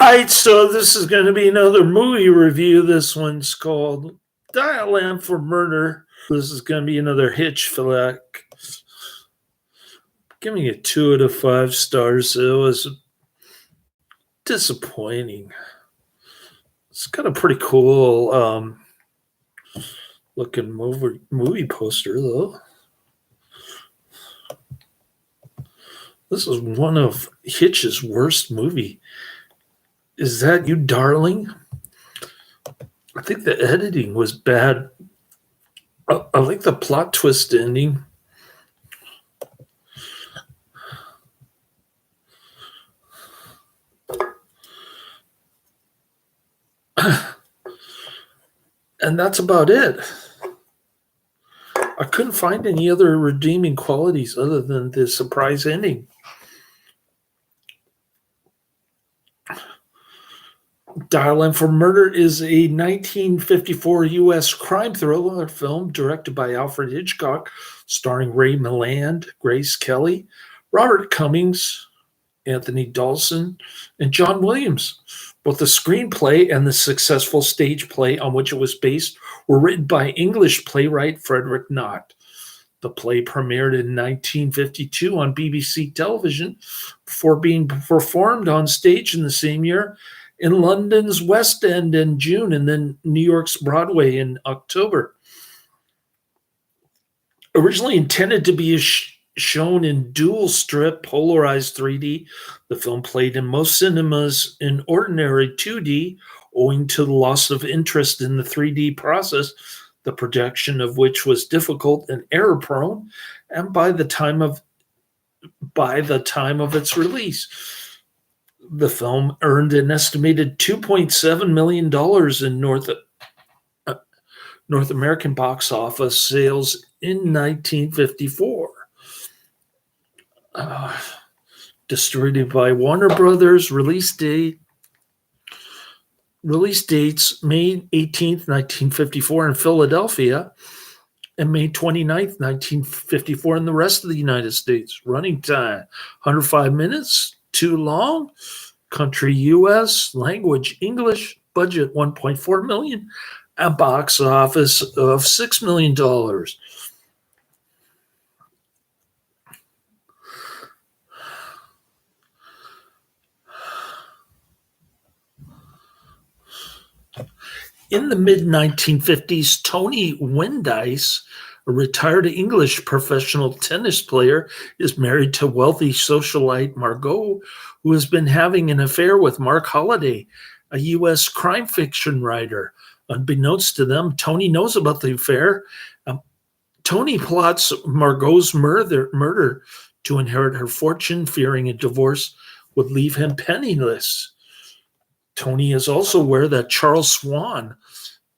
Alright, so this is going to be another movie review. This one's called Dial M for Murder. This is going to be another Hitch flick. Giving it 2 out of 5 stars. It was disappointing. It's got a pretty cool looking movie poster, though. This is one of Hitch's worst movie. Is That You, Darling? I think the editing was bad. I like the plot twist ending. And that's about it. I couldn't find any other redeeming qualities other than the surprise ending. Dial M for Murder is a 1954 U.S. crime thriller film directed by Alfred Hitchcock, starring Ray Milland, Grace Kelly, Robert Cummings, Anthony Dawson, and John Williams. Both the screenplay and the successful stage play on which it was based were written by English playwright Frederick Knott. The play premiered in 1952 on BBC television before being performed on stage in the same year in London's West End in June and then New York's Broadway in October. Originally intended to be shown in dual strip polarized 3D, the film played in most cinemas in ordinary 2D owing to the loss of interest in the 3D process, the production of which was difficult and error prone, and by the time of its release. The film earned an estimated $2.7 million in North American box office sales in 1954. Distributed by Warner Brothers. Release dates May 18th, 1954 in Philadelphia and May 29th, 1954 in the rest of the United States. Running time 105 minutes. Too long. Country US. Language English. Budget $1.4 million. A box office of $6 million. In the mid-1950s, Tony Wendice, a retired English professional tennis player, is married to wealthy socialite Margot, who has been having an affair with Mark Holliday, a U.S. crime fiction writer. Unbeknownst to them, Tony knows about the affair. Tony plots Margot's murder to inherit her fortune, fearing a divorce would leave him penniless. Tony is also aware that Charles Swan,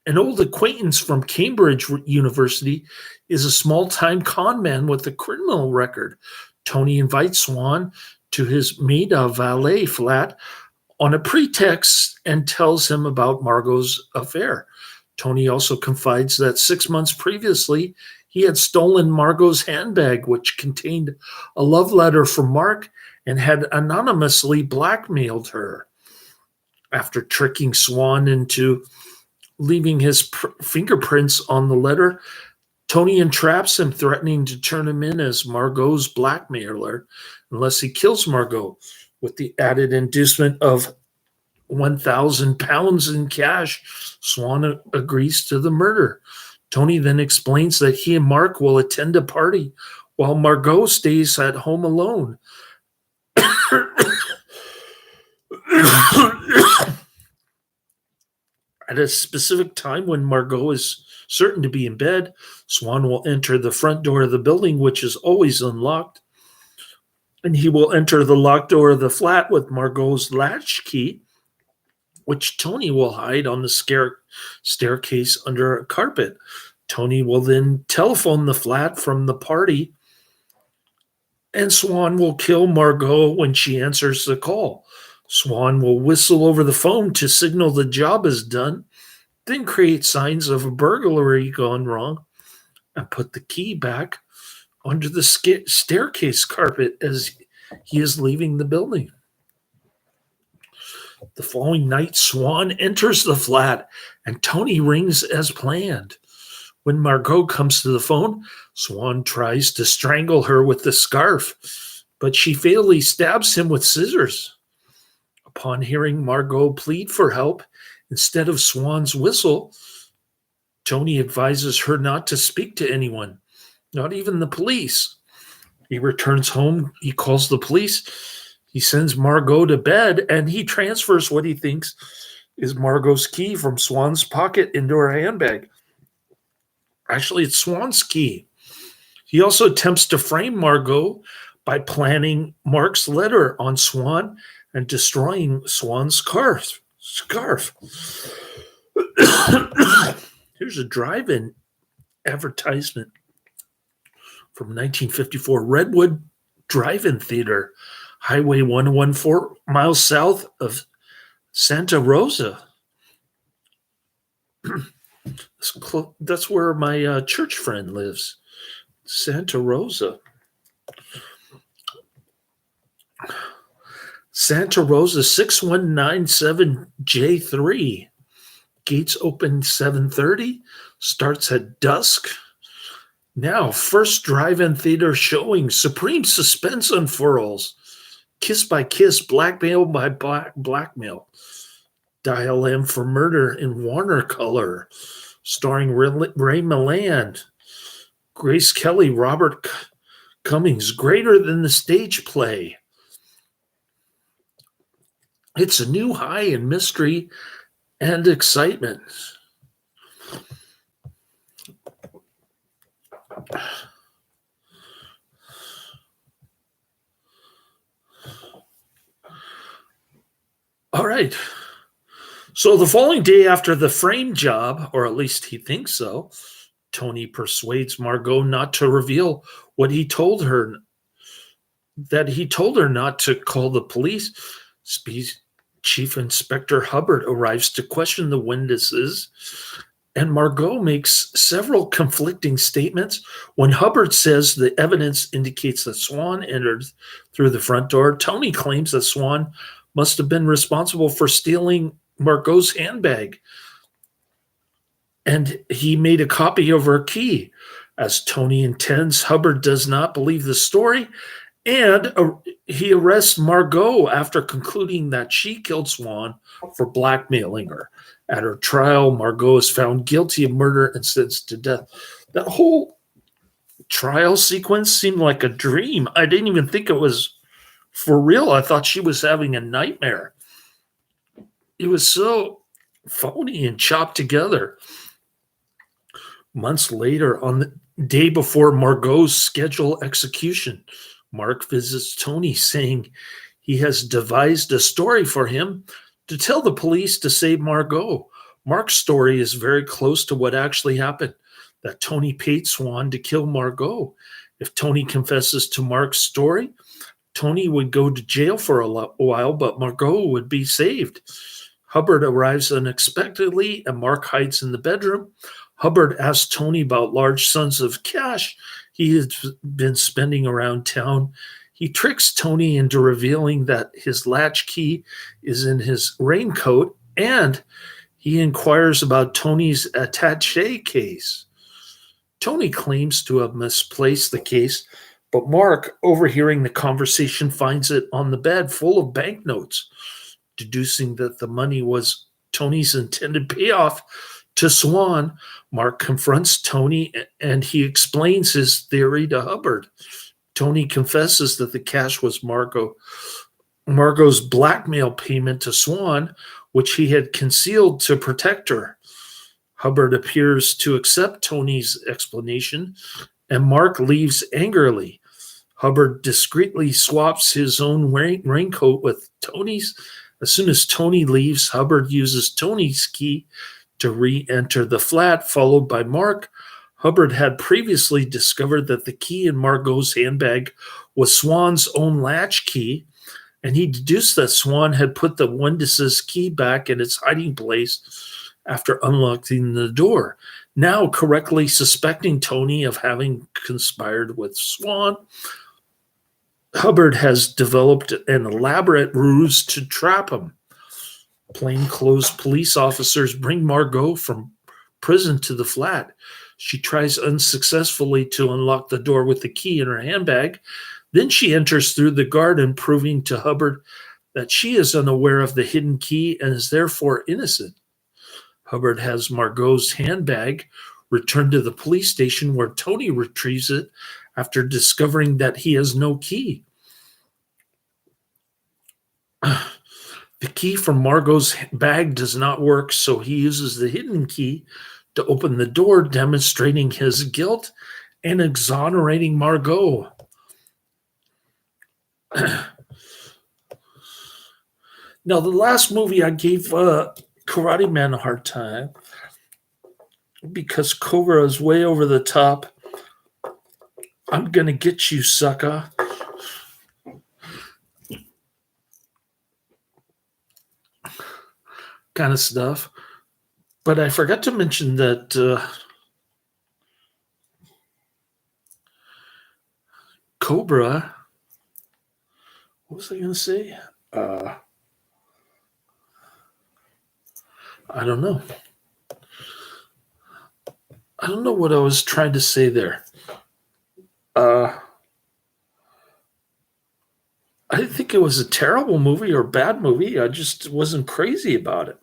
an old acquaintance from Cambridge University, is a small-time con man with a criminal record. Tony invites Swan to his Maida Valley flat on a pretext and tells him about Margot's affair. Tony also confides that 6 months previously, he had stolen Margot's handbag, which contained a love letter from Mark, and had anonymously blackmailed her. After tricking Swan into leaving his fingerprints on the letter, Tony entraps him, threatening to turn him in as Margot's blackmailer unless he kills Margot, with the added inducement of £1,000 in cash. Swan agrees to the murder. Tony then explains that he and Mark will attend a party while Margot stays at home alone. At a specific time when Margot is certain to be in bed, Swan will enter the front door of the building, which is always unlocked, and he will enter the locked door of the flat with Margot's latch key, which Tony will hide on the staircase under a carpet. Tony will then telephone the flat from the party, and Swan will kill Margot when she answers the call. Swan will whistle over the phone to signal the job is done, then create signs of a burglary gone wrong, and put the key back under the staircase carpet as he is leaving the building. The following night, Swan enters the flat and Tony rings as planned. When Margot comes to the phone, Swan tries to strangle her with the scarf, but she fatally stabs him with scissors. Upon hearing Margot plead for help, instead of Swan's whistle, Tony advises her not to speak to anyone, not even the police. He returns home, he calls the police, he sends Margot to bed, and he transfers what he thinks is Margot's key from Swan's pocket into her handbag. Actually, it's Swan's key. He also attempts to frame Margot by planting Mark's letter on Swan and destroying Swan's scarf. Here's a drive-in advertisement from 1954, Redwood Drive-In Theater, Highway 114, miles south of Santa Rosa. That's where my church friend lives, Santa Rosa. Santa Rosa 6197J3. Gates open 7:30, starts at dusk. Now, first drive-in theater showing, supreme suspense unfurls. Kiss by kiss, blackmail by blackmail. Dial M for murder in Warner color. Starring Ray Milland, Grace Kelly, Robert Cummings. Greater than the stage play. It's a new high in mystery and excitement. All right. So the following day after the frame job, or at least he thinks so, Tony persuades Margot not to reveal what he told her, that he told her not to call the police. Chief Inspector Hubbard arrives to question the witnesses, and Margot makes several conflicting statements. When Hubbard says the evidence indicates that Swan entered through the front door, Tony claims that Swan must have been responsible for stealing Margot's handbag, and he made a copy of her key. As Tony intends, Hubbard does not believe the story, and he arrests Margot after concluding that she killed Swan for blackmailing her. At her trial, Margot is found guilty of murder and sentenced to death. That whole trial sequence seemed like a dream. I didn't even think it was for real. I thought she was having a nightmare. It was so phony and chopped together. Months later, on the day before Margot's scheduled execution, Mark visits Tony, saying he has devised a story for him to tell the police to save Margot. Mark's story is very close to what actually happened, that Tony paid Swan to kill Margot. If Tony confesses to Mark's story, Tony would go to jail for a while, but Margot would be saved. Hubbard arrives unexpectedly, and Mark hides in the bedroom. Hubbard asks Tony about large sums of cash he has been spending around town. He tricks Tony into revealing that his latchkey is in his raincoat, and he inquires about Tony's attaché case. Tony claims to have misplaced the case, but Mark, overhearing the conversation, finds it on the bed full of banknotes. Deducing that the money was Tony's intended payoff to Swan, Mark confronts Tony and he explains his theory to Hubbard. Tony confesses that the cash was Margot's blackmail payment to Swan, which he had concealed to protect her. Hubbard appears to accept Tony's explanation, and Mark leaves angrily. Hubbard discreetly swaps his own raincoat with Tony's. As soon as Tony leaves, Hubbard uses Tony's key to re-enter the flat, followed by Mark. Hubbard had previously discovered that the key in Margot's handbag was Swan's own latch key, and he deduced that Swan had put the window's key back in its hiding place after unlocking the door. Now, correctly suspecting Tony of having conspired with Swan, Hubbard has developed an elaborate ruse to trap him. Plainclothes police officers bring Margot from prison to the flat. She tries unsuccessfully to unlock the door with the key in her handbag. Then she enters through the garden, proving to Hubbard that she is unaware of the hidden key and is therefore innocent. Hubbard has Margot's handbag returned to the police station where Tony retrieves it after discovering that he has no key. The key from Margot's bag does not work, so he uses the hidden key to open the door, demonstrating his guilt and exonerating Margot. Now, the last movie I gave Karate Man a hard time because Cobra is way over the top. I'm gonna get you, sucker. Kind of stuff. But I forgot to mention that Cobra, what was I going to say? I don't know. I don't know what I was trying to say there. I didn't think it was a terrible movie or a bad movie. I just wasn't crazy about it.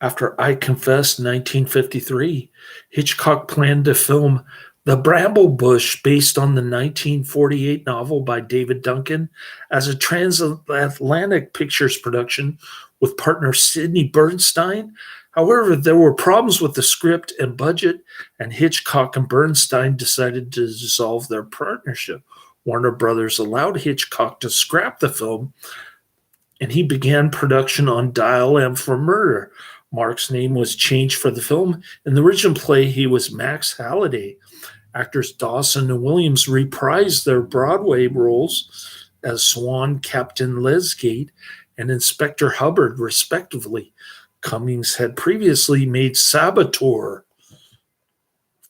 After I Confess, 1953, Hitchcock planned to film The Bramble Bush, based on the 1948 novel by David Duncan, as a transatlantic pictures production with partner Sidney Bernstein. However, there were problems with the script and budget, and Hitchcock and Bernstein decided to dissolve their partnership. Warner Brothers allowed Hitchcock to scrap the film, and he began production on Dial M for Murder. Mark's name was changed for the film. In the original play, he was Max Halliday. Actors Dawson and Williams reprised their Broadway roles as Swan, Captain Lesgate, and Inspector Hubbard, respectively. Cummings had previously made Saboteur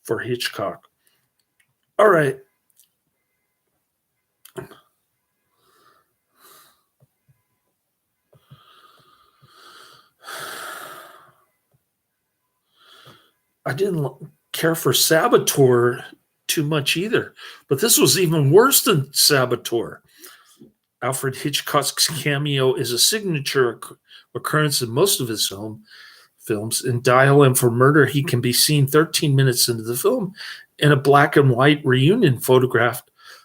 for Hitchcock. All right. I didn't care for Saboteur too much either, but this was even worse than Saboteur. Alfred Hitchcock's cameo is a signature occurrence in most of his films. In Dial M for Murder, he can be seen 13 minutes into the film in a black and white reunion photograph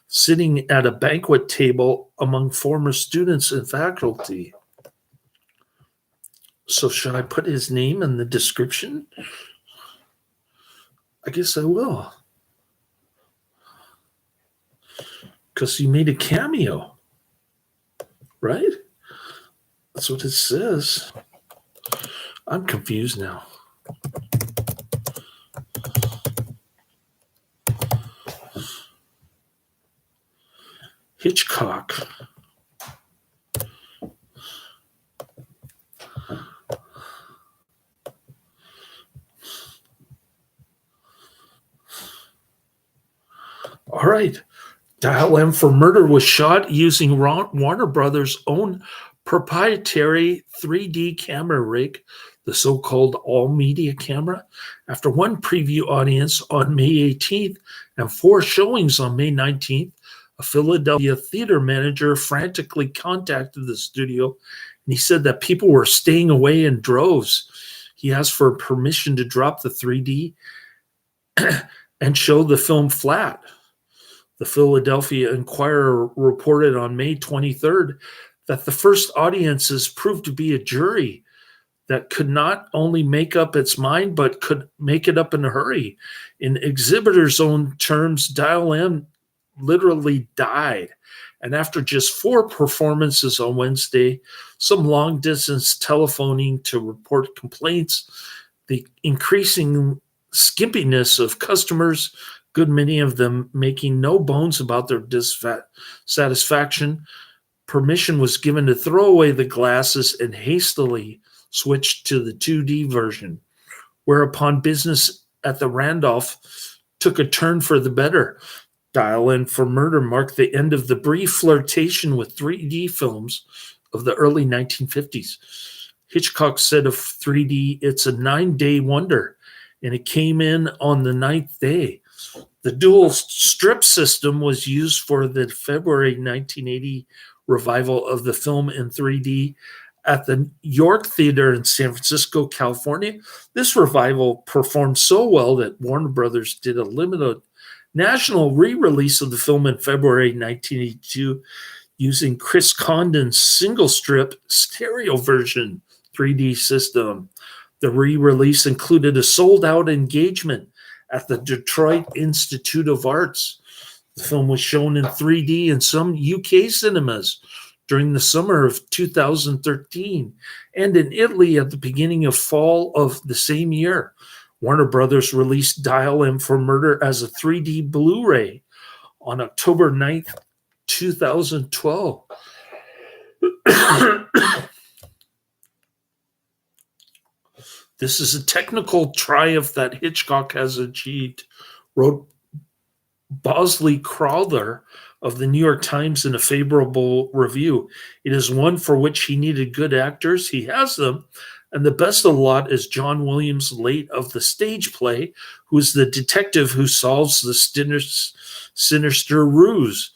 sitting at a banquet table among former students and faculty. So should I put his name in the description? I guess I will. Because he made a cameo. Right? That's what it says. I'm confused now. Hitchcock. All right. Dial M for Murder was shot using Warner Brothers' own proprietary 3D camera rig, the so-called all-media camera. After one preview audience on May 18th and 4 showings on May 19th, a Philadelphia theater manager frantically contacted the studio, and he said that people were staying away in droves. He asked for permission to drop the 3D and show the film flat. The Philadelphia Inquirer reported on May 23rd that the first audiences proved to be a jury that could not only make up its mind, but could make it up in a hurry. In exhibitors' own terms, Dial M literally died. And after just 4 performances on Wednesday, some long-distance telephoning to report complaints, the increasing skimpiness of customers, good many of them making no bones about their dissatisfaction, permission was given to throw away the glasses and hastily switch to the 2D version, whereupon business at the Randolph took a turn for the better. Dial M for Murder marked the end of the brief flirtation with 3D films of the early 1950s. Hitchcock said of 3D, it's a 9-day wonder, and it came in on the ninth day. The dual strip system was used for the February 1980 revival of the film in 3D at the York Theater in San Francisco, California. This revival performed so well that Warner Brothers did a limited national re-release of the film in February 1982 using Chris Condon's single strip stereo version 3D system. The re-release included a sold-out engagement at the Detroit Institute of Arts. The film was shown in 3D in some UK cinemas during the summer of 2013 and in Italy at the beginning of fall of the same year. Warner Brothers released Dial M for Murder as a 3D Blu-ray on October 9th, 2012. This is a technical triumph that Hitchcock has achieved, wrote Bosley Crowther of the New York Times in a favorable review. It is one for which he needed good actors. He has them. And the best of the lot is John Williams, late of the stage play, who is the detective who solves the sinister ruse.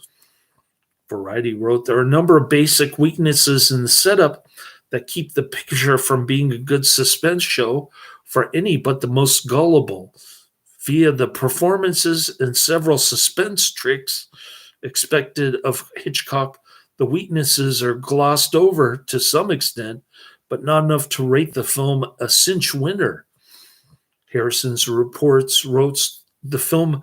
Variety wrote, there are a number of basic weaknesses in the setup that keep the picture from being a good suspense show for any but the most gullible. Via the performances and several suspense tricks expected of Hitchcock, the weaknesses are glossed over to some extent, but not enough to rate the film a cinch winner. Harrison's reports wrote, the film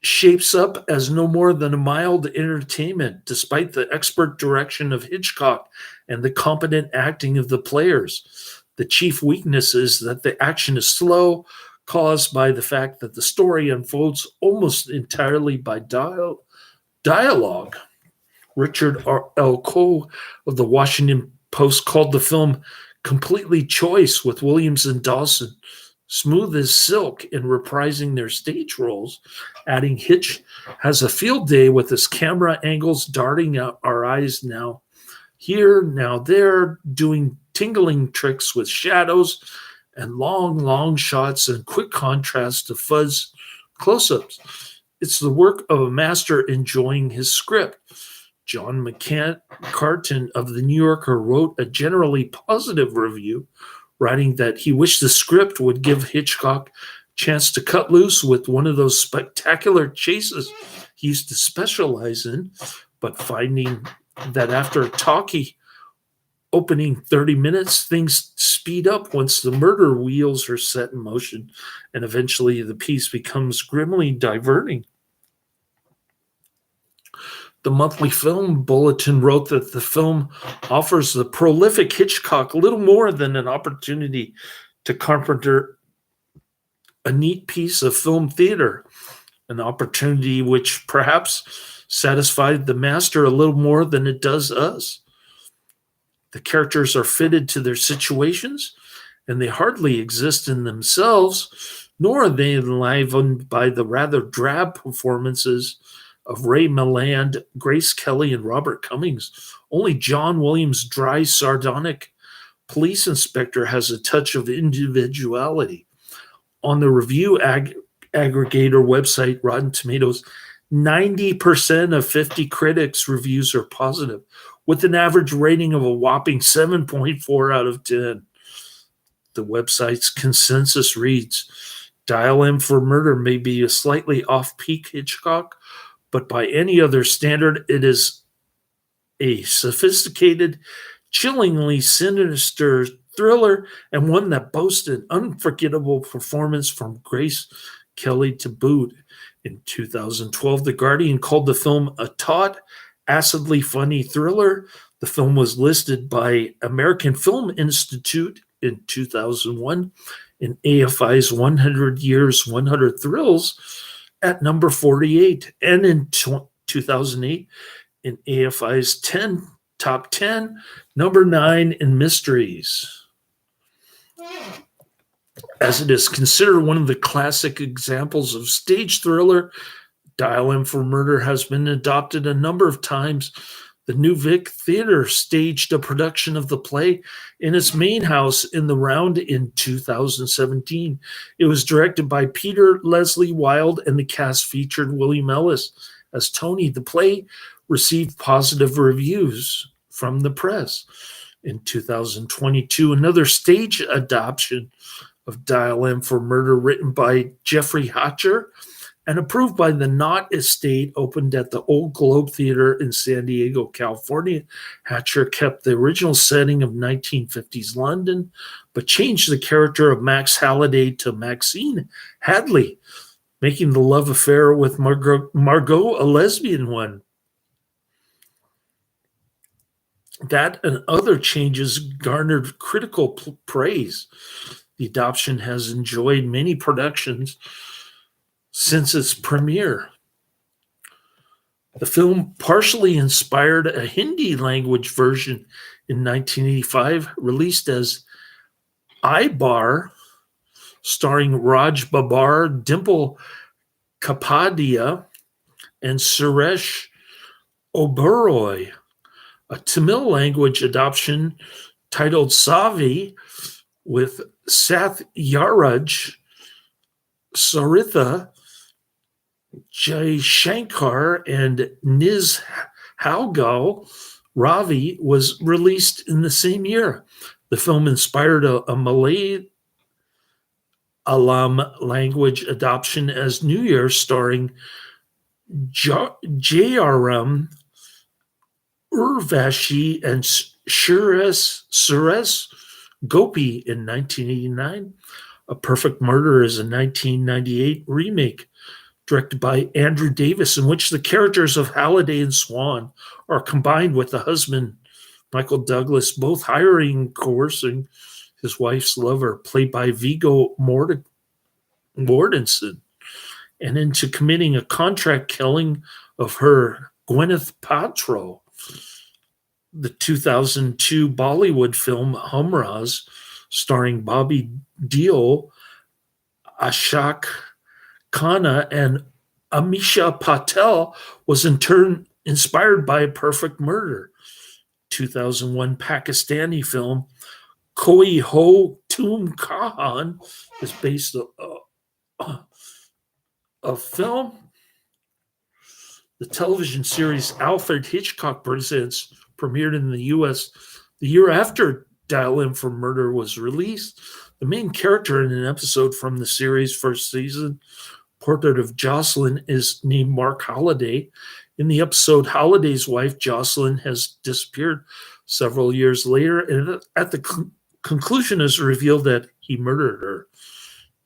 shapes up as no more than a mild entertainment, despite the expert direction of Hitchcock and the competent acting of the players. The chief weakness is that the action is slow, caused by the fact that the story unfolds almost entirely by dialogue. Richard L. Coe of the Washington Post called the film completely choice, with Williams and Dawson smooth as silk in reprising their stage roles, adding Hitch has a field day with his camera angles darting out our eyes now here, now there, doing tingling tricks with shadows and long shots and quick contrast to fuzz close-ups. It's the work of a master enjoying his script. John McCartan of the New Yorker wrote a generally positive review, writing that he wished the script would give Hitchcock a chance to cut loose with one of those spectacular chases he used to specialize in, but finding that after a talky opening 30 minutes, things speed up once the murder wheels are set in motion, and eventually the piece becomes grimly diverting. The Monthly Film Bulletin wrote that the film offers the prolific Hitchcock little more than an opportunity to carpenter a neat piece of film theater, an opportunity which perhaps satisfied the master a little more than it does us. The characters are fitted to their situations, and they hardly exist in themselves, nor are they enlivened by the rather drab performances of Ray Milland, Grace Kelly, and Robert Cummings. Only John Williams' dry, sardonic police inspector has a touch of individuality. On the review aggregator website, Rotten Tomatoes, 90% of 50 critics' reviews are positive, with an average rating of a whopping 7.4 out of 10. The website's consensus reads, Dial M for Murder may be a slightly off-peak Hitchcock, but by any other standard, it is a sophisticated, chillingly sinister thriller, and one that boasts an unforgettable performance from Grace Kelly to boot. In 2012, The Guardian called the film a taut, acidly funny thriller. The film was listed by American Film Institute in 2001 in AFI's 100 Years, 100 Thrills at number 48, and in 2008 in AFI's top 10, number 9 in mysteries. As it is considered one of the classic examples of stage thriller, Dial M for Murder has been adopted a number of times The New Vic Theatre staged a production of the play in its main house in the Round in 2017. It was directed by Peter Leslie Wild, and the cast featured William Ellis as Tony. The play received positive reviews from the press. In 2022, another stage adaptation of Dial M for Murder, written by Jeffrey Hatcher and approved by the Knott Estate, opened at the Old Globe Theater in San Diego, California. Hatcher kept the original setting of 1950s London, but changed the character of Max Halliday to Maxine Hadley, making the love affair with Margot a lesbian one. That and other changes garnered critical praise. The adoption has enjoyed many productions since its premiere. The film partially inspired a Hindi language version in 1985, released as Ibar, starring Raj Babbar, Dimple Kapadia, and Suresh Oberoi. A Tamil language adoption titled Savi, with Sath Yaraj, Saritha, Jay Shankar, and Niz Halgal Ravi, was released in the same year. The film inspired a Malayalam language adoption as New Year, starring Jairam Urvashi and Suresh Gopi in 1989. A Perfect Murder is a 1998 remake directed by Andrew Davis, in which the characters of Halliday and Swan are combined with the husband, Michael Douglas, both hiring and coercing his wife's lover, played by Viggo Mortensen, and into committing a contract killing of her, Gwyneth Paltrow. The 2002 Bollywood film Humraz, starring Bobby Deol, Ashok Khanna, and Amisha Patel, was in turn inspired by A Perfect Murder. 2001 Pakistani film Koi Ho Tum Kahan is based on a film. The television series Alfred, Hitchcock Presents premiered in the U.S. the year after Dial M for Murder was released. The main character in an episode from the series' first season, Portrait of Jocelyn, is named Mark Halliday. In the episode, Halliday's wife, Jocelyn, has disappeared several years later, and at the conclusion is revealed that he murdered her.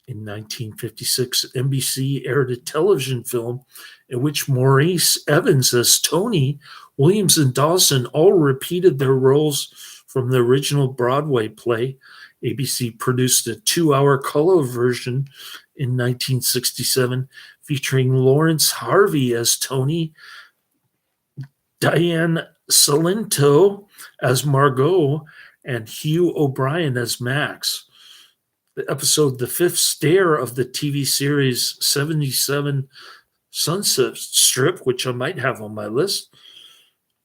In 1956, NBC aired a television film in which Maurice Evans as Tony, Williams and Dawson all repeated their roles from the original Broadway play. ABC produced a 2-hour color version in 1967 featuring Lawrence Harvey as Tony, Diane Salento as Margot, and Hugh O'Brien as Max. The episode The Fifth Stair of the TV series 77 Sunset Strip, which I might have on my list,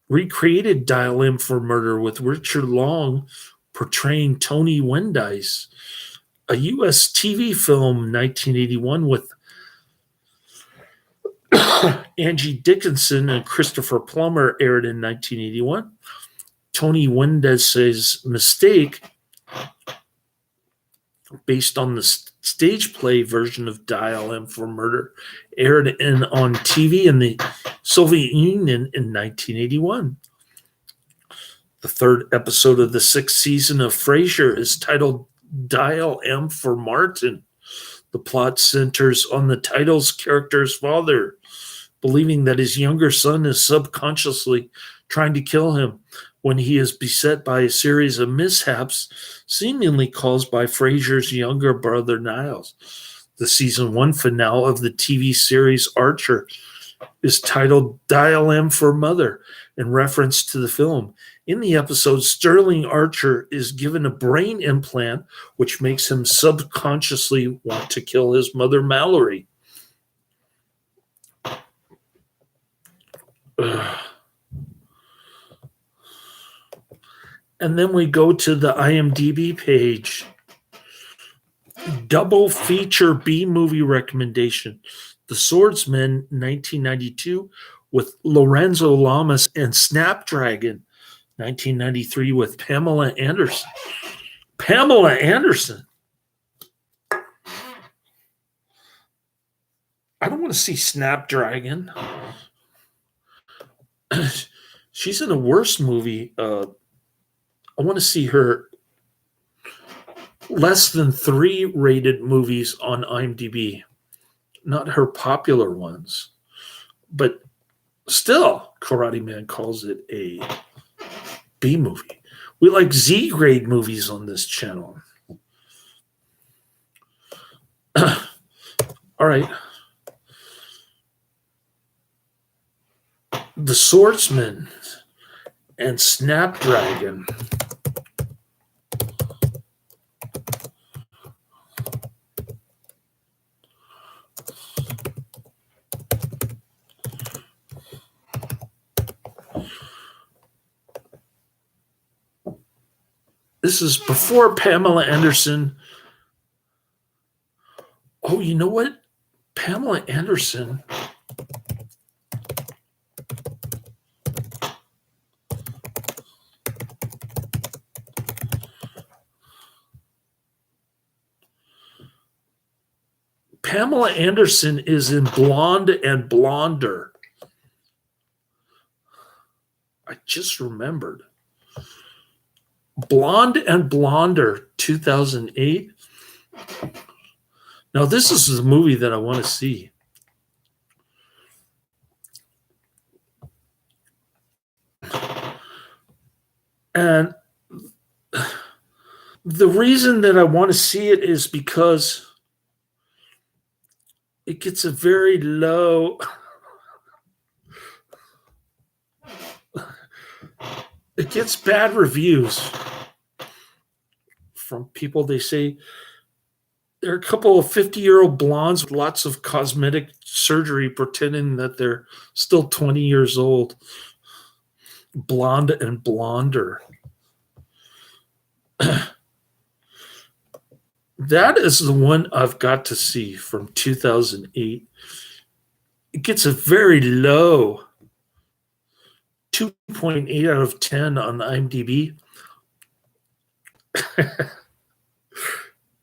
recreated Dial M for Murder, with Richard Long portraying Tony Wendice. A U.S. TV film, 1981, with Angie Dickinson and Christopher Plummer, aired in 1981. Tony Wendice's Mistake, based on the stage play version of Dial M for Murder, aired on TV in the Soviet Union in 1981. The third episode of the 6th season of Frasier is titled Dial M for Martin. The plot centers on the title's character's father, believing that his younger son is subconsciously trying to kill him when he is beset by a series of mishaps seemingly caused by Frasier's younger brother, Niles. The season 1 finale of the TV series Archer is titled Dial M for Mother, in reference to the film. In the episode, Sterling Archer is given a brain implant, which makes him subconsciously want to kill his mother, Mallory. And then we go to the IMDb page. Double feature B movie recommendation. The Swordsman, 1992, with Lorenzo Lamas, and Snapdragon, 1993, with Pamela Anderson. Pamela Anderson. I don't want to see Snapdragon. She's in a worse movie. I want to see her less than 3 rated movies on IMDb, not her popular ones. But still, Karate Man calls it a B movie. We like Z grade movies on this channel. All right. The Swordsman and Snapdragon. This is before Pamela Anderson. Oh, you know what? Pamela Anderson. Pamela Anderson is in Blonde and Blonder. I just remembered. Blonde and Blonder, 2008. Now, this is the movie that I want to see. And the reason that I want to see it is because it gets a very low. It gets bad reviews from people. They say there are a couple of 50-year-old blondes with lots of cosmetic surgery pretending that they're still 20 years old. Blonde and Blonder. That is the one I've got to see from 2008. It gets a very low 2.8 out of 10 on IMDb.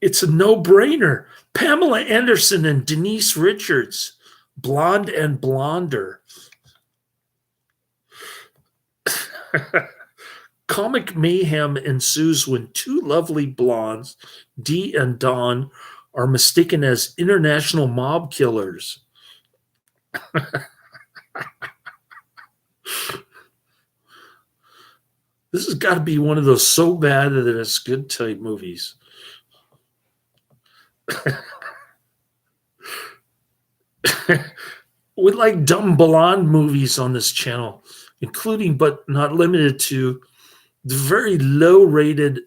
It's a no-brainer. Pamela Anderson and Denise Richards, Blonde and Blonder. Comic mayhem ensues when 2 lovely blondes, Dee and Dawn, are mistaken as international mob killers. This has got to be one of those so bad that it's good type movies. We like dumb blonde movies on this channel, including but not limited to the very low-rated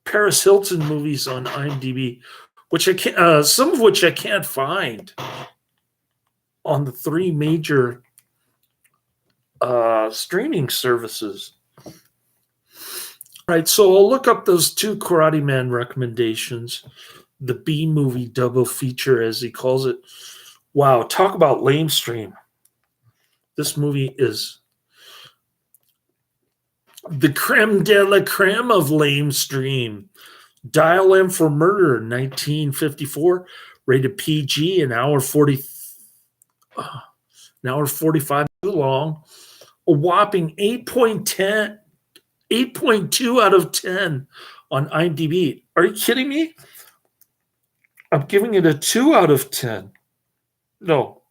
Paris Hilton movies on IMDb, which I can't, some of which I can't find on the 3 major streaming services. All right, so I'll look up those 2 Karate Man recommendations, the B movie double feature, as he calls it. Wow, talk about lamestream. This movie is the creme de la creme of lamestream. Dial M for Murder, 1954, rated PG, an hour 45 too long. A whopping 8.2 out of 10 on IMDb. Are you kidding me? I'm giving it a 2 out of 10. No.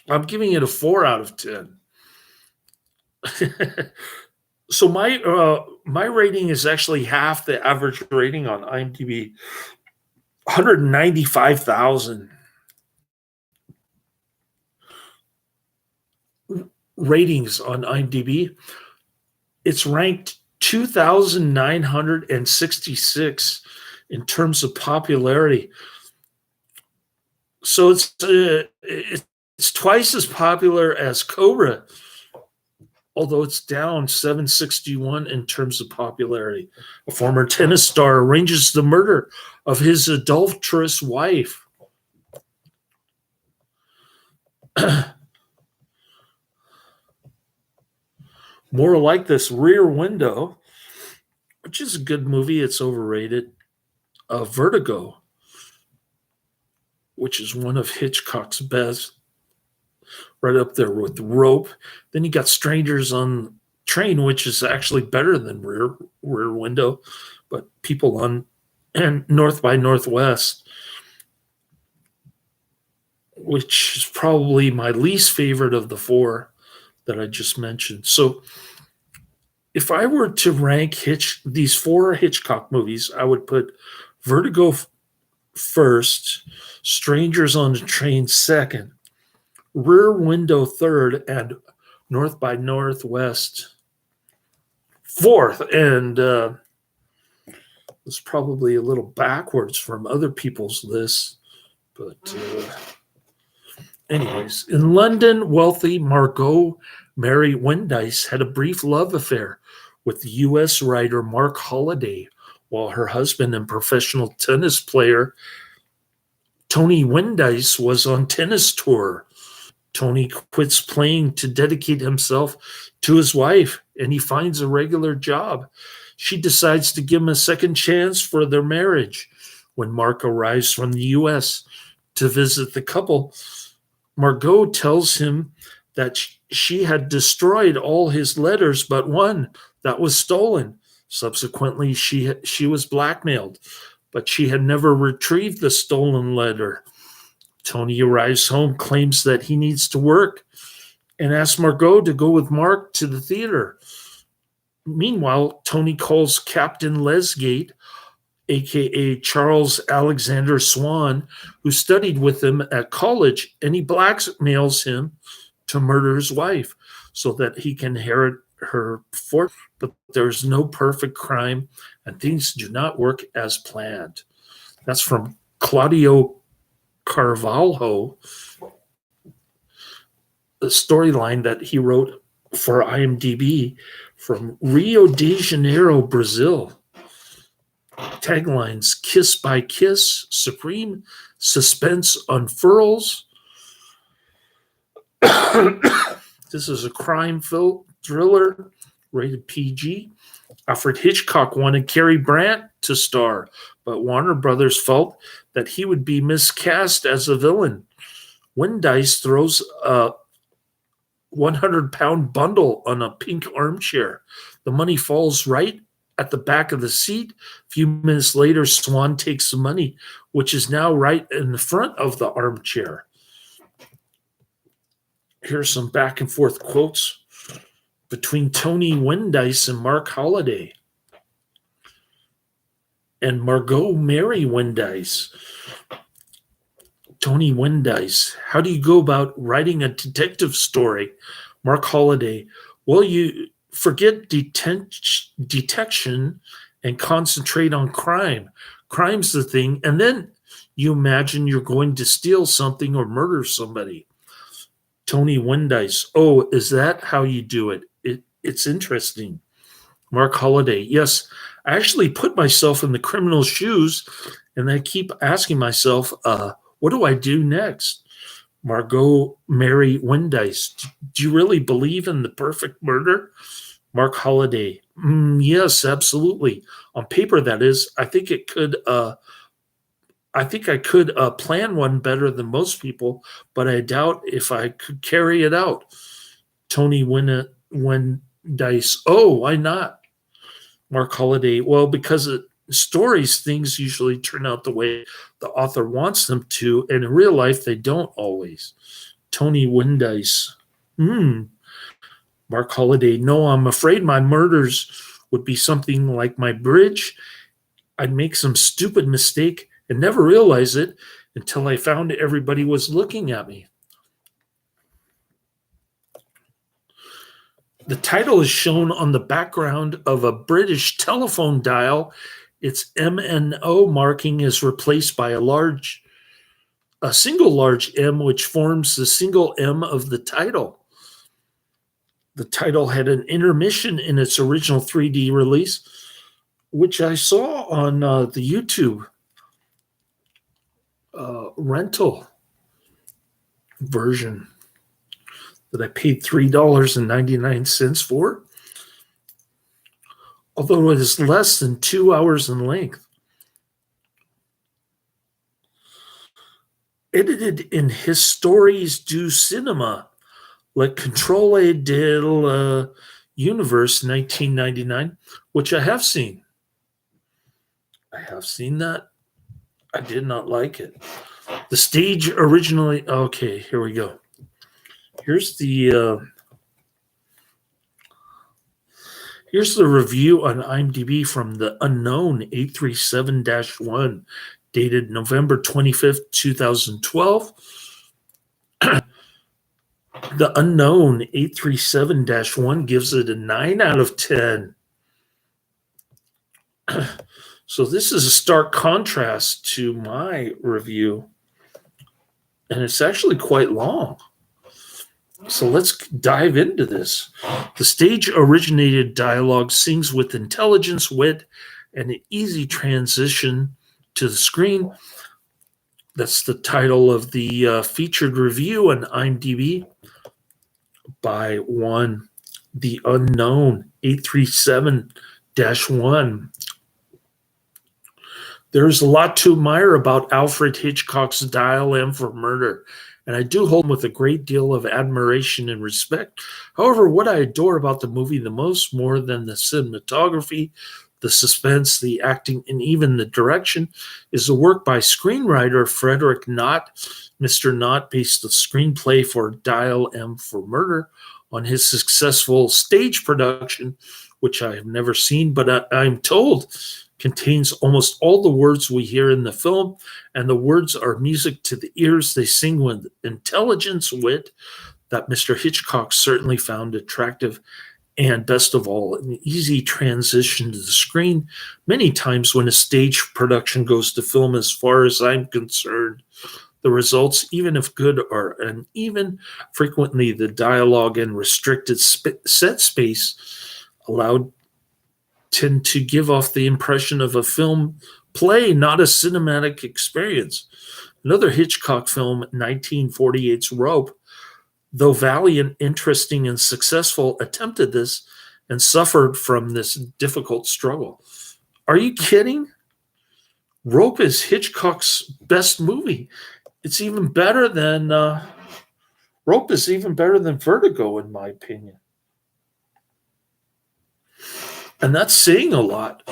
I'm giving it a 4 out of 10. So my rating is actually half the average rating on IMDb. 195,000 ratings on IMDb. It's ranked 2,966 in terms of popularity. So it's twice as popular as Cobra. although it's down 761 in terms of popularity. A former tennis star arranges the murder of his adulterous wife. More like this, Rear Window, which is a good movie. It's overrated. Vertigo, which is one of Hitchcock's best, right up there with Rope. Then you got Strangers on Train, which is actually better than Rear Window, but People on and North by Northwest, which is probably my least favorite of the four that I just mentioned. So if I were to rank these four Hitchcock movies, I would put Vertigo first, Strangers on the Train second, Rear Window third, and North by Northwest fourth. And it's probably a little backwards from other people's lists. But anyways, in London, wealthy Margot Mary Wendice had a brief love affair with the U.S. writer Mark Holliday, while her husband and professional tennis player Tony Wendice was on tennis tour. Tony quits playing to dedicate himself to his wife, and he finds a regular job. She decides to give him a second chance for their marriage. When Mark arrives from the U.S. to visit the couple, Margot tells him that she had destroyed all his letters but one that was stolen. Subsequently, she was blackmailed, but she had never retrieved the stolen letter. Tony arrives home, claims that he needs to work, and asks Margot to go with Mark to the theater. Meanwhile, Tony calls Captain Lesgate, a.k.a. Charles Alexander Swan, who studied with him at college, and he blackmails him to murder his wife so that he can inherit her fortune. But there's no perfect crime, and things do not work as planned. That's from Claudio Carvalho, the storyline that he wrote for IMDb from Rio de Janeiro, Brazil. Taglines: Kiss by Kiss, Supreme Suspense Unfurls. This is a crime thriller, rated PG. Alfred Hitchcock wanted Cary Grant to star, but Warner Brothers felt that he would be miscast as a villain. Wendice throws a 100-pound bundle on a pink armchair. The money falls right at the back of the seat. A few minutes later, Swan takes the money, which is now right in the front of the armchair. Here's some back and forth quotes between Tony Wendice and Mark Holliday. And Margot Mary Wendice. Tony Wendice: how do you go about writing a detective story? Mark Holliday: well, you forget detection and concentrate on crime. Crime's the thing, and then you imagine you're going to steal something or murder somebody. Tony Wendice: oh, is that how you do it? It's interesting. Mark Holliday: yes, I actually put myself in the criminal's shoes, and I keep asking myself, what do I do next? Margot Mary Wendice: do you really believe in the perfect murder? Mark Holliday: yes, absolutely. On paper, that is. I think I could plan one better than most people, but I doubt if I could carry it out. Tony Wendice: oh, why not? Mark Holliday: well, because stories, things usually turn out the way the author wants them to, and in real life, they don't always. Tony Wendice: Mark Holliday: no, I'm afraid my murders would be something like my bridge. I'd make some stupid mistake and never realize it until I found everybody was looking at me. The title is shown on the background of a British telephone dial. Its MNO marking is replaced by a single large M, which forms the single M of the title. The title had an intermission in its original 3D release, which I saw on the YouTube rental version that I paid $3.99 for, although it is less than 2 hours in length. Edited in Histories du Cinema, Le Contrôle de Universe 1999, which I have seen. I have seen that. I did not like it. The stage originally, okay, here we go. Here's the review on IMDb from The Unknown 837-1, dated November 25th, 2012. The Unknown 837-1 gives it a 9 out of 10. So this is a stark contrast to my review, and it's actually quite long. So let's dive into this. The stage-originated dialogue sings with intelligence, wit, and an easy transition to the screen. That's the title of the featured review on IMDb by The Unknown 837-1. There's a lot to admire about Alfred Hitchcock's Dial M for Murder, and I do hold him with a great deal of admiration and respect. However, what I adore about the movie the most, more than the cinematography, the suspense, the acting, and even the direction, is the work by screenwriter Frederick Knott. Mr. Knott based the screenplay for Dial M for Murder on his successful stage production, which I have never seen, but I'm told contains almost all the words we hear in the film, and the words are music to the ears. They sing with intelligence, wit, that Mr. Hitchcock certainly found attractive, and best of all, an easy transition to the screen. Many times when a stage production goes to film, as far as I'm concerned, the results, even if good, are uneven. Frequently, the dialogue and restricted set space allowed tend to give off the impression of a film play, not a cinematic experience. Another Hitchcock film, 1948's Rope, though valiant, interesting, and successful, attempted this and suffered from this difficult struggle. Are you kidding? Rope is Hitchcock's best movie. It's even better than Rope is even better than Vertigo, in my opinion. And that's saying a lot.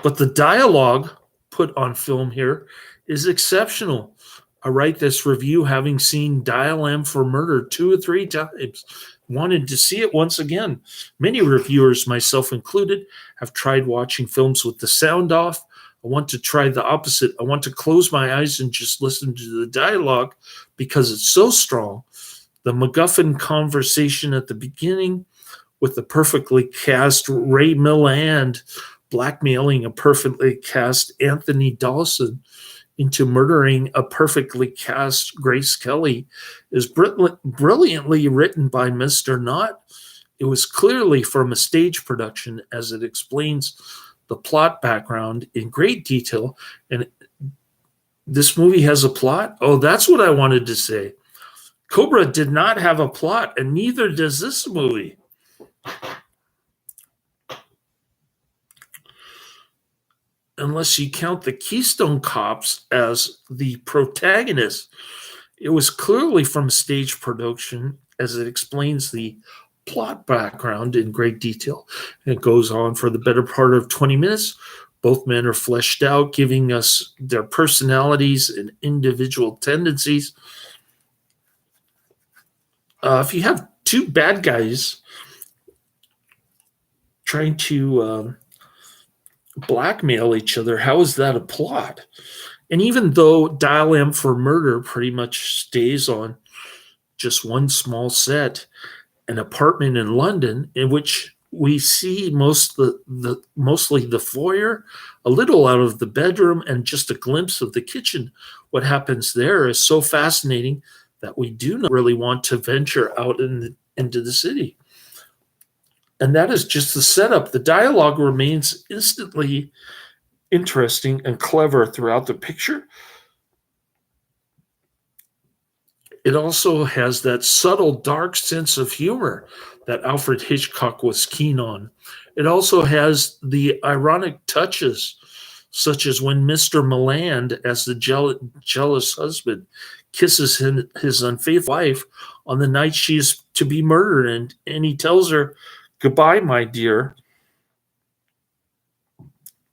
But the dialogue put on film here is exceptional. I write this review having seen Dial M for Murder 2 or 3 times. Wanted to see it once again. Many reviewers, myself included, have tried watching films with the sound off. I want to try the opposite. I want to close my eyes and just listen to the dialogue because it's so strong. The MacGuffin conversation at the beginning with the perfectly cast Ray Milland blackmailing a perfectly cast Anthony Dawson into murdering a perfectly cast Grace Kelly is brilliantly written by Mr. Knott. It was clearly from a stage production, as it explains the plot background in great detail. And this movie has a plot? Oh, that's what I wanted to say. Cobra did not have a plot, and neither does this movie. Unless you count the Keystone Cops as the protagonists. It was clearly from stage production, as it explains the plot background in great detail. And it goes on for the better part of 20 minutes. Both men are fleshed out, giving us their personalities and individual tendencies. If you have two bad guys trying to blackmail each other, how is that a plot? And even though Dial M for Murder pretty much stays on just one small set, an apartment in London, in which we see mostly the foyer, a little out of the bedroom, and just a glimpse of the kitchen. What happens there is so fascinating that we do not really want to venture out into the city. And that is just the setup. The dialogue remains instantly interesting and clever throughout the picture. It also has that subtle, dark sense of humor that Alfred Hitchcock was keen on. It also has the ironic touches, such as when Mr. Milland, as the jealous husband, kisses his unfaithful wife on the night she is to be murdered, and he tells her, "Goodbye, my dear."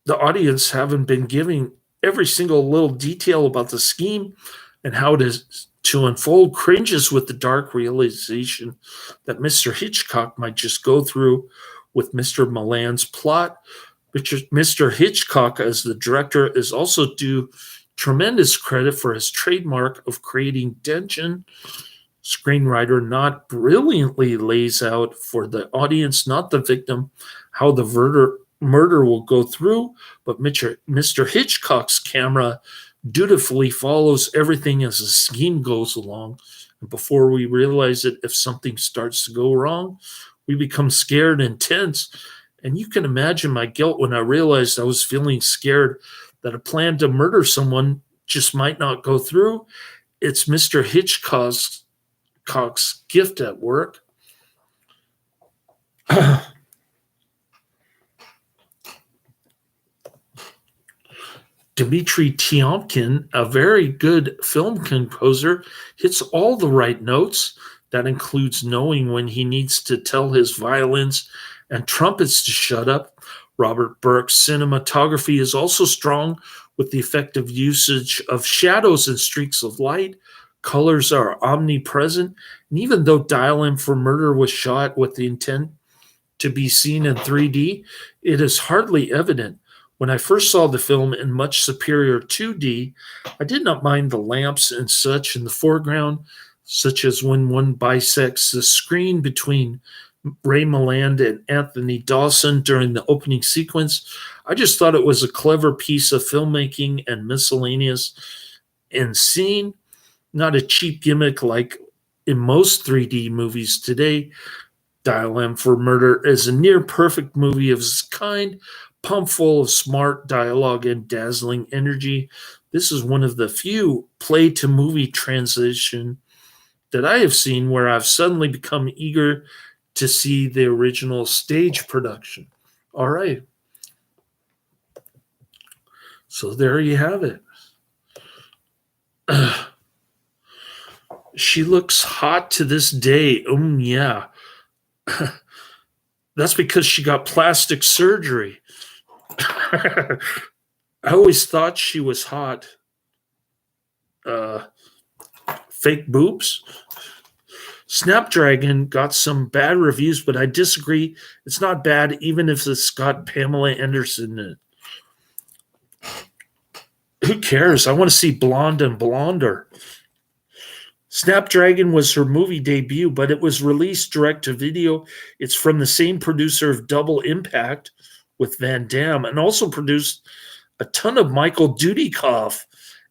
The audience haven't been giving every single little detail about the scheme and how it is to unfold cringes with the dark realization that Mr. Hitchcock might just go through with Mr. Milan's plot. Mr. Hitchcock, as the director, is also due tremendous credit for his trademark of creating tension. Screenwriter not brilliantly lays out for the audience, not the victim, how the murder will go through, but Mr. Hitchcock's camera dutifully follows everything as the scheme goes along. And before we realize it, if something starts to go wrong, we become scared and tense. And you can imagine my guilt when I realized I was feeling scared that a plan to murder someone just might not go through. It's Mr. Hitchcock's gift at work. Dmitri Tiomkin, a very good film composer, hits all the right notes. That includes knowing when he needs to tell his violins and trumpets to shut up. Robert Burke's cinematography is also strong with the effective usage of shadows and streaks of light. Colors are omnipresent, and even though Dial M for Murder was shot with the intent to be seen in 3D, it is hardly evident. When I first saw the film in much superior 2D, I did not mind the lamps and such in the foreground, such as when one bisects the screen between Ray Milland and Anthony Dawson during the opening sequence. I just thought it was a clever piece of filmmaking and miscellaneous in scene, not a cheap gimmick like in most 3D movies today. Dial M for Murder is a near perfect movie of its kind, pumped full of smart dialogue and dazzling energy. This is one of the few play to movie transition that I have seen where I've suddenly become eager to see the original stage production. All right. So there you have it. She looks hot to this day. Yeah. That's because she got plastic surgery. I always thought she was hot. Fake boobs. Snapdragon got some bad reviews, but I disagree. It's not bad, even if it's got Pamela Anderson in it. Who cares? I want to see Blonde and Blonder. Snapdragon was her movie debut, but it was released direct to video. It's from the same producer of Double Impact with Van Damme, and also produced a ton of Michael Dudikoff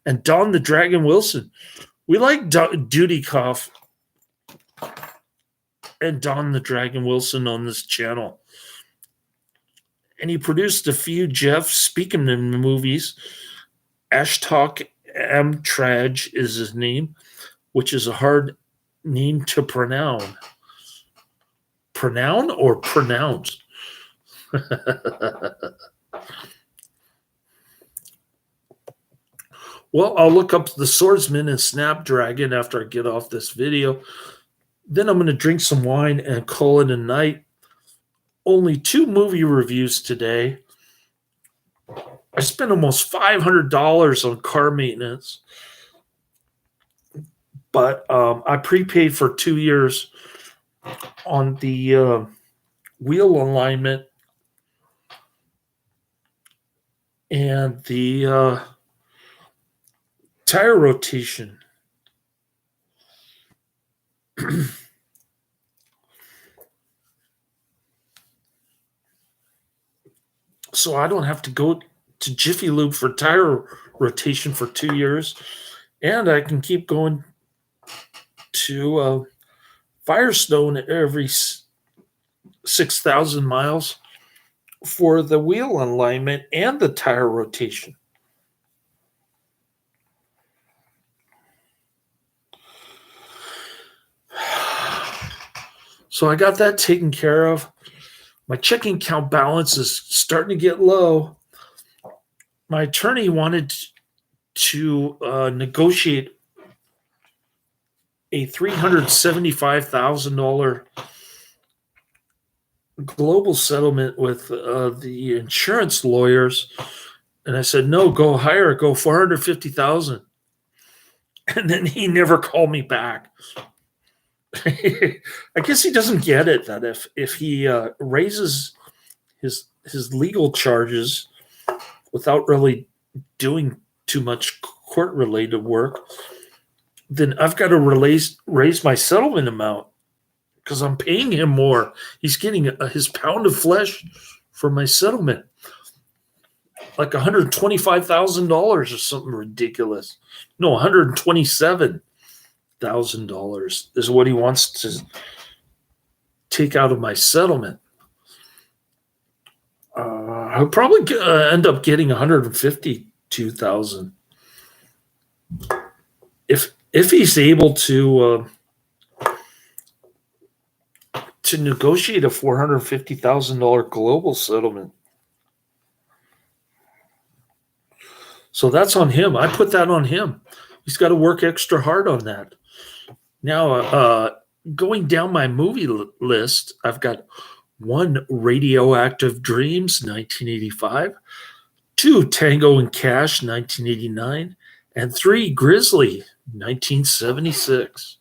and Don the Dragon Wilson. We like Dudikoff and Don the Dragon Wilson on this channel. And he produced a few Jeff Speakman movies. Ashtok Amtraj is his name, which is a hard name to pronounce. Pronoun or pronounce? Well, I'll look up The Swordsman and Snapdragon after I get off this video. Then I'm going to drink some wine and call it a night. Only 2 movie reviews today. I spent almost $500 on car maintenance, but I prepaid for 2 years on the wheel alignment and the tire rotation. So I don't have to go to Jiffy Lube for tire rotation for 2 years, and I can keep going to Firestone every 6,000 miles for the wheel alignment and the tire rotation. So I got that taken care of. My checking account balance is starting to get low. My attorney wanted to negotiate a $375,000 global settlement with the insurance lawyers, and I said, no, go higher, go 450,000. And then he never called me back. I guess he doesn't get it that if he raises his legal charges without really doing too much court related work, then I've got to raise my settlement amount because I'm paying him more. He's getting his pound of flesh for my settlement, like $125,000 or something ridiculous. No, $127,000 is what he wants to take out of my settlement. I'll probably end up getting $152,000 if he's able to negotiate a $450,000 global settlement. So that's on him. I put that on him. He's got to work extra hard on that. Now, going down my movie list, I've got 1, Radioactive Dreams, 1985, 2, Tango and Cash, 1989, and 3, Grizzly, 1976.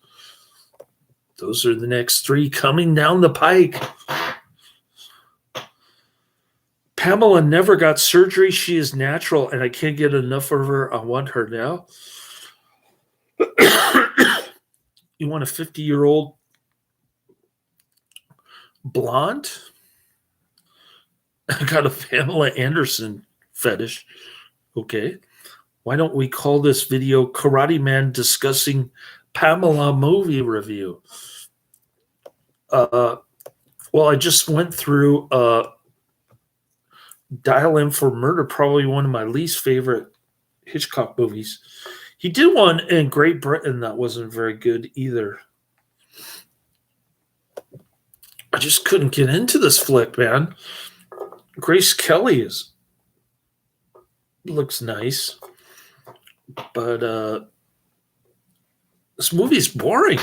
Those are the next 3 coming down the pike. Pamela never got surgery. She is natural, and I can't get enough of her. I want her now. You want a 50-year-old blonde? I got a Pamela Anderson fetish. Okay. Why don't we call this video Karate Man Discussing Pamela Movie Review? Well, I just went through Dial M for Murder, probably one of my least favorite Hitchcock movies. He did one in Great Britain that wasn't very good either. I just couldn't get into this flick, man. Grace Kelly looks nice, but this movie's boring.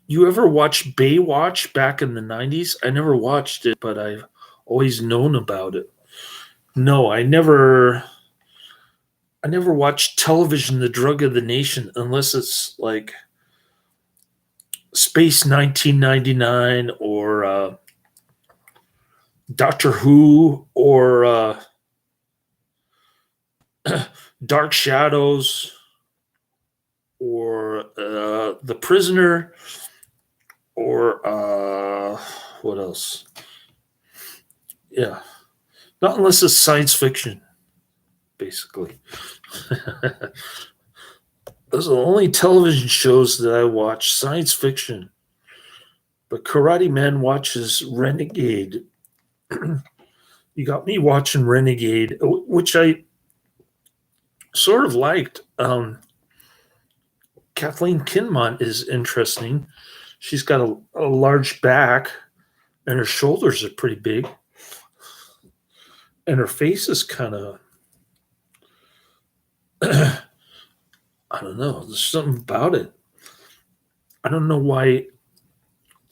You ever watch Baywatch back in the 90s? I never watched it, but I've always known about it. No, I never watched television, the drug of the nation, unless it's like Space 1999 or Doctor Who or Dark Shadows or The Prisoner or what else? Yeah, not unless it's science fiction, basically. Those are the only television shows that I watch, science fiction. But Karate Man watches Renegade. You got me watching Renegade, which I sort of liked. Kathleen Kinmont is interesting. She's got a large back, and her shoulders are pretty big. And her face is kind of, I don't know. There's something about it. I don't know why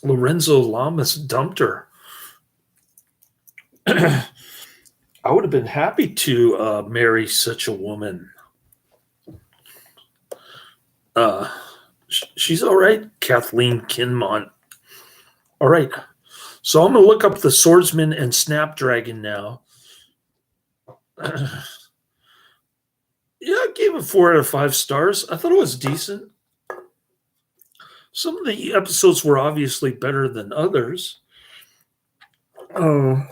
Lorenzo Lamas dumped her. I would have been happy to marry such a woman. She's all right, Kathleen Kinmont. All right. So I'm going to look up The Swordsman and Snapdragon now. Yeah, I gave it 4 out of 5 stars. I thought it was decent. Some of the episodes were obviously better than others. But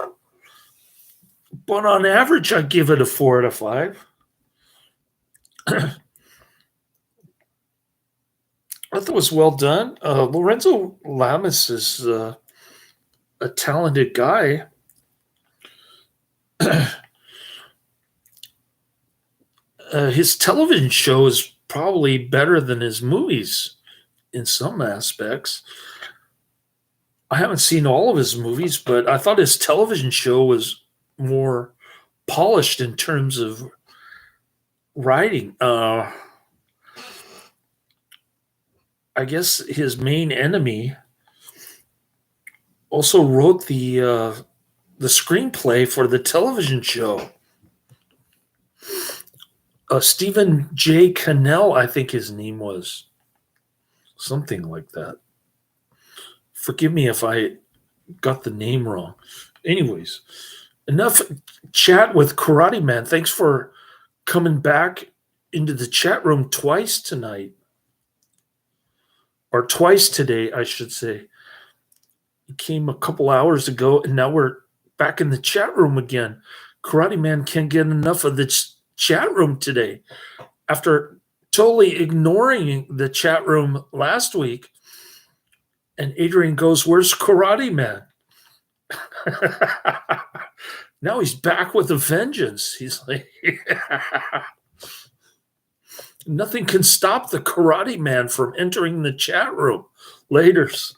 on average, I give it a 4 out of 5. I thought it was well done. Lorenzo Lamas is a talented guy. His television show is probably better than his movies in some aspects. I haven't seen all of his movies, but I thought his television show was more polished in terms of writing. I guess his main enemy also wrote the screenplay for the television show. Stephen J. Cannell, I think his name was something like that. Forgive me if I got the name wrong. Anyways, enough chat with Karate Man. Thanks for coming back into the chat room twice tonight, or twice today, I should say. You came a couple hours ago, and now we're back in the chat room again. Karate Man can't get enough of the chat room today. After totally ignoring the chat room last week, and Adrian goes, "Where's Karate Man?" Now he's back with a vengeance. He's like, nothing can stop the Karate Man from entering the chat room. Laters.